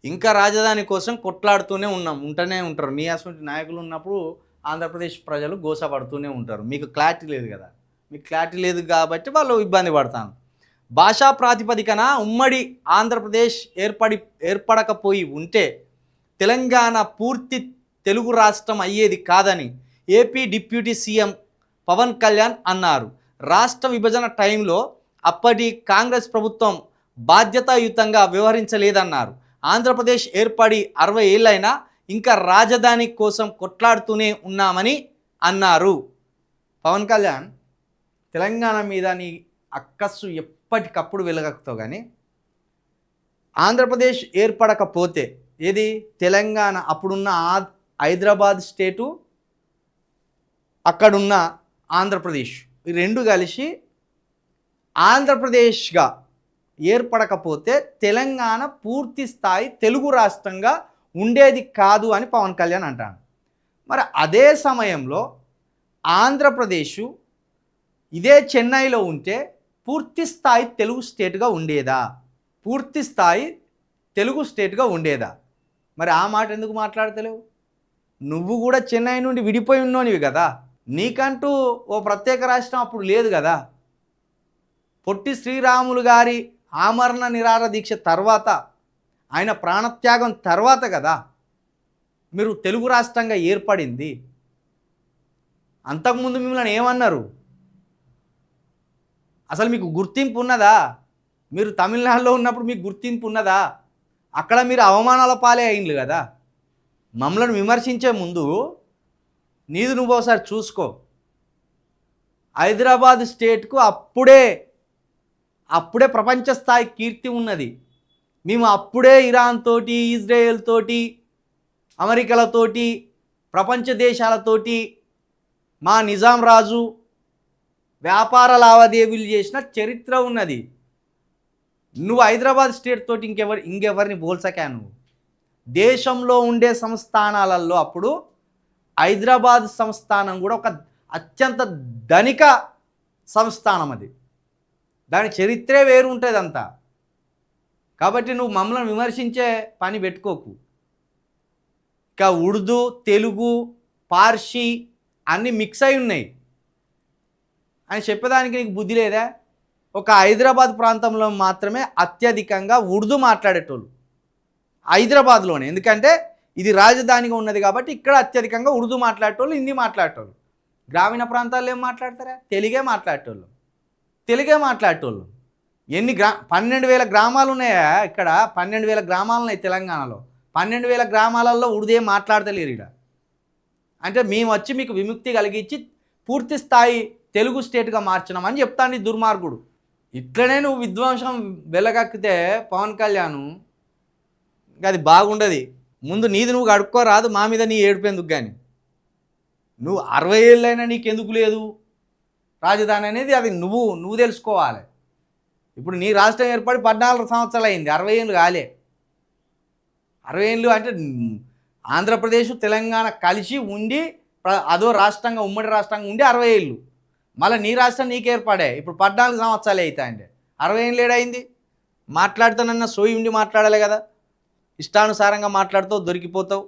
ఇంకా రాజధాని కోసం కొట్లాడుతూనే ఉంటూనే ఉంటారు. మీ అసలు నాయకులు ఉన్నప్పుడు ఆంధ్రప్రదేశ్ ప్రజలు గోసపడుతూనే ఉంటారు. మీకు క్లారిటీ లేదు కదా. మీకు క్లారిటీ లేదు కాబట్టి వాళ్ళు ఇబ్బంది పడతాను. భాషా ప్రాతిపదికన ఉమ్మడి ఆంధ్రప్రదేశ్ ఏర్పడకపోయి ఉంటే తెలంగాణ పూర్తి తెలుగు రాష్ట్రం అయ్యేది కాదని AP deputy CM Pawan Kalyan అన్నారు. రాష్ట్ర విభజన టైంలో అప్పటి కాంగ్రెస్ ప్రభుత్వం బాధ్యతాయుతంగా వ్యవహరించలేదన్నారు. ఆంధ్రప్రదేశ్ ఏర్పడి 60 ఏళ్ళైనా ఇంకా రాజధాని కోసం కొట్లాడుతూనే ఉన్నామని అన్నారు. పవన్ కళ్యాణ్, తెలంగాణ మీద నీ అక్కస్సు ఎప్పటికప్పుడు వెలగక్కుతావు, కానీ ఆంధ్రప్రదేశ్ ఏర్పడకపోతే ఏది తెలంగాణ అప్పుడున్న హైదరాబాద్ స్టేటు, అక్కడున్న ఆంధ్రప్రదేశ్, ఈ రెండు కలిసి ఆంధ్రప్రదేశ్గా ఏర్పడకపోతే తెలంగాణ పూర్తి స్థాయి తెలుగు రాష్ట్రంగా ఉండేది కాదు అని పవన్ కళ్యాణ్ అంటాడు. మరి అదే సమయంలో ఆంధ్రప్రదేశ్ ఇదే చెన్నైలో ఉంటే పూర్తి స్థాయి తెలుగు స్టేట్గా ఉండేదా? పూర్తి స్థాయి తెలుగు స్టేట్గా ఉండేదా? మరి ఆ మాట ఎందుకు మాట్లాడతలేవు? నువ్వు కూడా చెన్నై నుండి విడిపోయి ఉన్నోనివి కదా. నీకంటూ ఓ ప్రత్యేక రాష్ట్రం అప్పుడు లేదు కదా. పొట్టి శ్రీరాములు గారి ఆమరణ నిరాహార దీక్ష తర్వాత, ఆయన ప్రాణత్యాగం తర్వాత కదా మీరు తెలుగు రాష్ట్రంగా ఏర్పడింది. అంతకుముందు మిమ్మల్ని ఏమన్నారు? అసలు మీకు గుర్తింపు ఉన్నదా? మీరు తమిళనాడులో ఉన్నప్పుడు మీకు గుర్తింపు ఉన్నదా? అక్కడ మీరు అవమానాల పాలే అయింది కదా. మమ్మల్ని విమర్శించే ముందు నీది నువ్వు ఒకసారి చూసుకో. హైదరాబాద్ స్టేట్కు అప్పుడే ప్రపంచ స్థాయి కీర్తి ఉన్నది. మేము అప్పుడే ఇరాన్ తోటి, ఇజ్రాయెల్ తోటి, అమెరికాలతోటి, ప్రపంచ దేశాలతోటి మా నిజాం రాజు వ్యాపార లావాదేవీలు చేసిన చరిత్ర ఉన్నది. నువ్వు హైదరాబాద్ స్టేట్ తోటి ఇంకెవరిని పోల్చకా? నువ్వు దేశంలో ఉండే సంస్థానాలలో అప్పుడు హైదరాబాద్ సంస్థానం కూడా ఒక అత్యంత ధనిక సంస్థానం. అది దాని చరిత్రే వేరు ఉంటుంది అంతా. కాబట్టి నువ్వు మమ్మల్ని విమర్శించే పని పెట్టుకోకు. ఇక ఉర్దూ, తెలుగు, పార్సీ అన్నీ మిక్స్ అయి ఉన్నాయి అని చెప్పేదానికి నీకు బుద్ధి లేదా? ఒక హైదరాబాద్ ప్రాంతంలో మాత్రమే అత్యధికంగా ఉర్దూ మాట్లాడేటోళ్ళు హైదరాబాద్లోనే. ఎందుకంటే ఇది రాజధానిగా ఉన్నది కాబట్టి ఇక్కడ అత్యధికంగా ఉర్దూ మాట్లాడేటోళ్ళు, హిందీ మాట్లాడేటోళ్ళు. గ్రామీణ ప్రాంతాల్లో ఏం మాట్లాడతారా? తెలుగే మాట్లాడేటోళ్ళు. 12,000 గ్రామాలు ఉన్నాయా ఇక్కడ? 12,000 గ్రామాలు ఉన్నాయి తెలంగాణలో. 12,000 గ్రామాలలో ఉర్దూ ఏం మాట్లాడతలేరు ఇక్కడ. అంటే మేము వచ్చి మీకు విముక్తి కలిగించి పూర్తి స్థాయి తెలుగు స్టేట్గా మార్చినామని చెప్తాను ఈ దుర్మార్గుడు. ఇట్లనే నువ్వు విధ్వంసం వెలగక్కితే పవన్ కళ్యాణ్, అది బాగుండదు. ముందు నీది నువ్వు కడుక్కోరాదు, మా మీద నీ ఏడుపేందుకు. కానీ నువ్వు 60 ఏళ్ళైనా నీకెందుకు లేదు రాజధాని అనేది, అది నువ్వు తెలుసుకోవాలి. ఇప్పుడు నీ రాష్ట్రం ఏర్పడి 14 సంవత్సరాలు అయింది, 60 ఏళ్ళు కాలే. 60 ఏళ్ళు అంటే ఆంధ్రప్రదేశ్ తెలంగాణ కలిసి ఉండి అదో రాష్ట్రంగా, ఉమ్మడి రాష్ట్రంగా ఉండి 60 ఏళ్ళు. మళ్ళీ నీ రాష్ట్రం నీకు ఏర్పడే ఇప్పుడు 14 సంవత్సరాలు అవుతాయండి. 60 ఏళ్ళు ఏడైంది? మాట్లాడుతానన్న సోయి ఉండి మాట్లాడాలి కదా. ఇష్టానుసారంగా మాట్లాడుతావు, దొరికిపోతావు.